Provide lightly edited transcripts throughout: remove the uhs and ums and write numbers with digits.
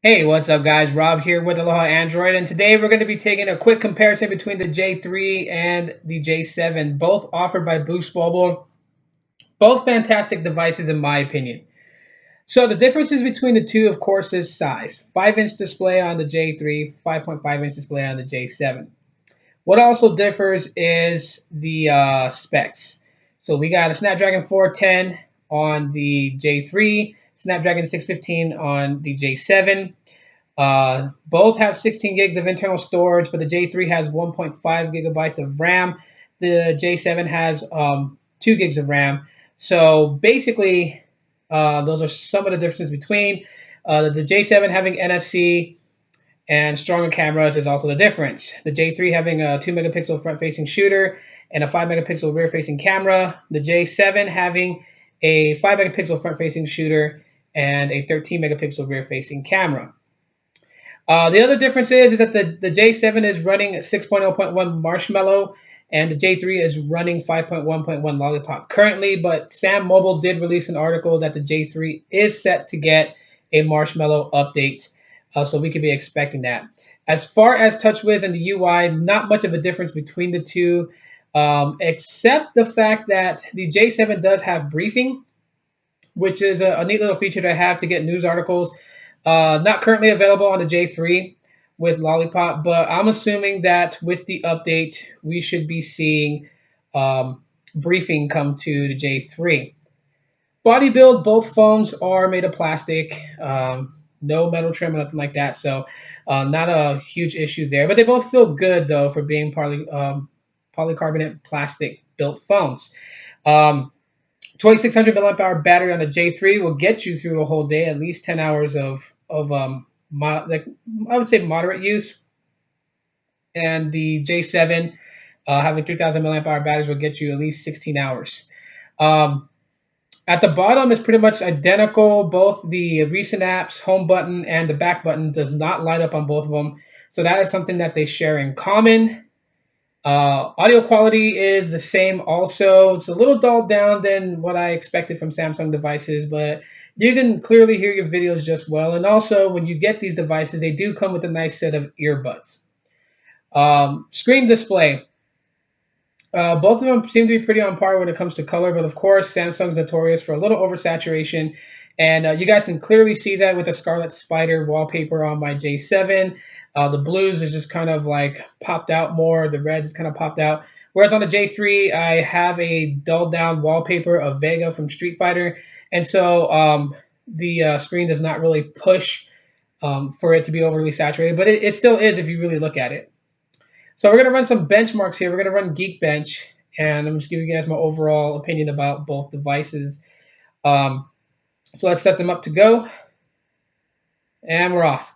Hey, what's up, guys? Rob here with Aloha Android, and today we're going to be taking a quick comparison between the J3 and the J7, both offered by Boost Mobile. Both fantastic devices, in my opinion. So, the differences between the two, of course, is size 5-inch display on the J3, 5.5-inch display on the J7. What also differs is the specs. So, we got a Snapdragon 410 on the J3, Snapdragon 615 on the J7. Both have 16 gigs of internal storage, but the J3 has 1.5 gigabytes of RAM. The J7 has 2 gigs of RAM. So basically, those are some of the differences between the J7 having NFC and stronger cameras is also the difference. The J3 having a 2 megapixel front facing shooter and a 5 megapixel rear facing camera. The J7 having a 5 megapixel front facing shooter and a 13 megapixel rear facing camera. The other difference is that the J7 is running 6.0.1 Marshmallow and the J3 is running 5.1.1 Lollipop currently, but Sam Mobile did release an article that the J3 is set to get a Marshmallow update, so we could be expecting that. As far as TouchWiz and the UI, not much of a difference between the two, except the fact that the J7 does have briefing, which is a neat little feature to have to get news articles. Not currently available on the J3 with Lollipop, but I'm assuming that with the update, we should be seeing briefing come to the J3. Body build, both phones are made of plastic, no metal trim or nothing like that, so not a huge issue there. But they both feel good though for being polycarbonate plastic built phones. Um, 2600 milliamp hour battery on the J3 will get you through a whole day, at least 10 hours like I would say moderate use, and the J7 having 3000 milliamp hour batteries will get you at least 16 hours. Um, at the bottom is pretty much identical. Both the recent apps, home button, and the back button does not light up on both of them. So that is something that they share in common. Audio quality is the same also. It's a little dulled down than what I expected from Samsung devices, but you can clearly hear your videos just well. And also, when you get these devices, they do come with a nice set of earbuds. Screen display. Both of them seem to be pretty on par when it comes to color, but of course, Samsung's notorious for a little oversaturation. And you guys can clearly see that with the Scarlet Spider wallpaper on my J7. The blues is just kind of like popped out more. The reds is kind of popped out. Whereas on the J3, I have a dulled down wallpaper of Vega from Street Fighter. And so the screen does not really push for it to be overly saturated, but it still is if you really look at it. So we're going to run some benchmarks here. We're going to run Geekbench, and I'm just giving you guys my overall opinion about both devices. Um, so let's set them up to go, and we're off.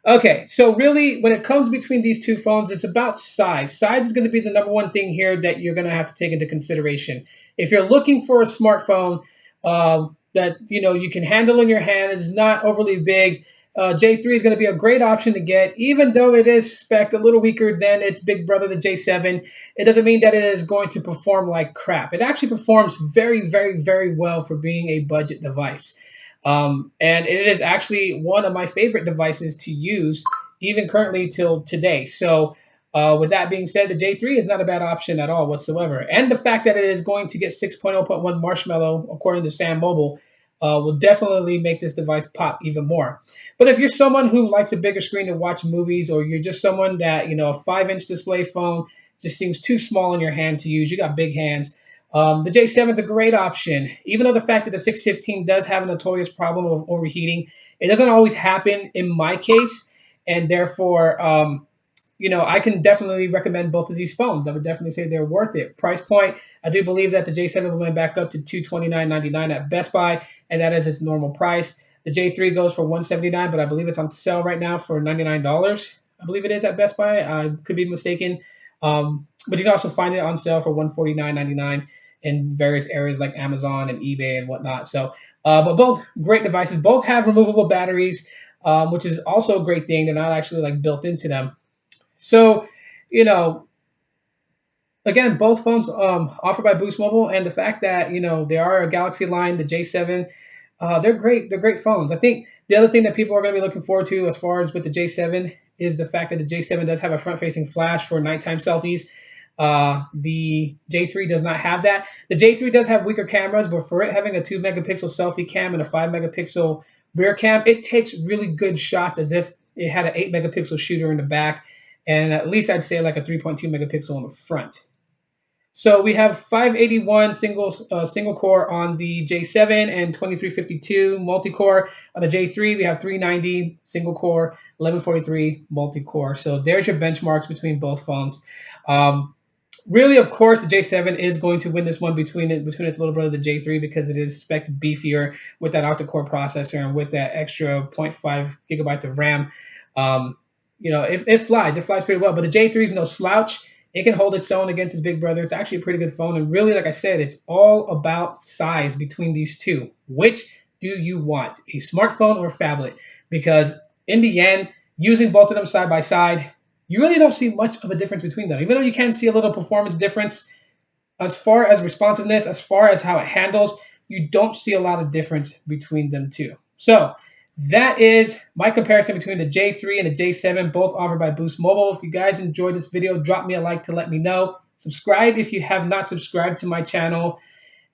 Okay, so really, when it comes between these two phones, it's about size. Size is going to be the number one thing here that you're going to have to take into consideration. If you're looking for a smartphone that you can handle in your hand, is not overly big, J3 is going to be a great option to get, even though it is spec'd a little weaker than its big brother, the J7. It doesn't mean that it is going to perform like crap. It actually performs very, very, very well for being a budget device. And it is actually one of my favorite devices to use, even currently till today. So, with that being said, the J3 is not a bad option at all whatsoever. And the fact that it is going to get 6.0.1 Marshmallow, according to Sam Mobile, will definitely make this device pop even more. But if you're someone who likes a bigger screen to watch movies, or you're just someone that, a 5-inch display phone just seems too small in your hand to use, you got big hands, the J7 is a great option. Even though the fact that the 615 does have a notorious problem of overheating, it doesn't always happen in my case, and therefore, I can definitely recommend both of these phones. I would definitely say they're worth it. Price point, I do believe that the J7 will went back up to $229.99 at Best Buy, and that is its normal price. The J3 goes for $179, but I believe it's on sale right now for $99. I believe it is at Best Buy. I could be mistaken. But you can also find it on sale for $149.99 in various areas like Amazon and eBay and whatnot. So, but both great devices. Both have removable batteries, which is also a great thing. They're not actually like built into them. So, you know, again, both phones offered by Boost Mobile, and the fact that they are a Galaxy line, the J7, they're great. They're great phones. I think The other thing that people are going to be looking forward to as far as with the J7 is the fact that the J7 does have a front-facing flash for nighttime selfies. The J3 does not have that. The J3 does have weaker cameras, but for it having a 2 megapixel selfie cam and a 5 megapixel rear cam, it takes really good shots as if it had an 8 megapixel shooter in the back, and at least I'd say like a 3.2 megapixel in the front. So we have 581 single core on the J7 and 2352 multi-core. On the J3, we have 390 single core, 1143 multi-core. So there's your benchmarks between both phones. Really, of course, the J7 is going to win this one between its little brother, the J3, because it is spec beefier with that octa-core processor and with that extra 0.5 gigabytes of RAM. It flies pretty well. But the J3 is no slouch. It can hold its own against its big brother. It's actually a pretty good phone. And really, like I said, it's all about size between these two. Which do you want, a smartphone or a phablet? Because in the end, using both of them side by side, you really don't see much of a difference between them. Even though you can see a little performance difference, as far as responsiveness, as far as how it handles, you don't see a lot of difference between them two. So that is my comparison between the J3 and the J7, both offered by Boost Mobile. If you guys enjoyed this video, drop me a like to let me know. Subscribe if you have not subscribed to my channel.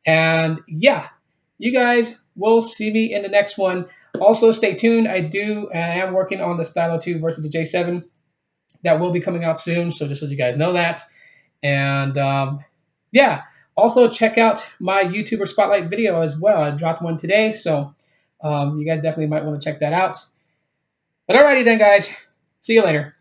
And yeah, you guys will see me in the next one. Also, stay tuned. I am working on the Stylo 2 versus the J7. That will be coming out soon, so just so you guys know that. And yeah, also check out my YouTuber Spotlight video as well. I dropped one today, so you guys definitely might want to check that out. But alrighty then, guys. See you later.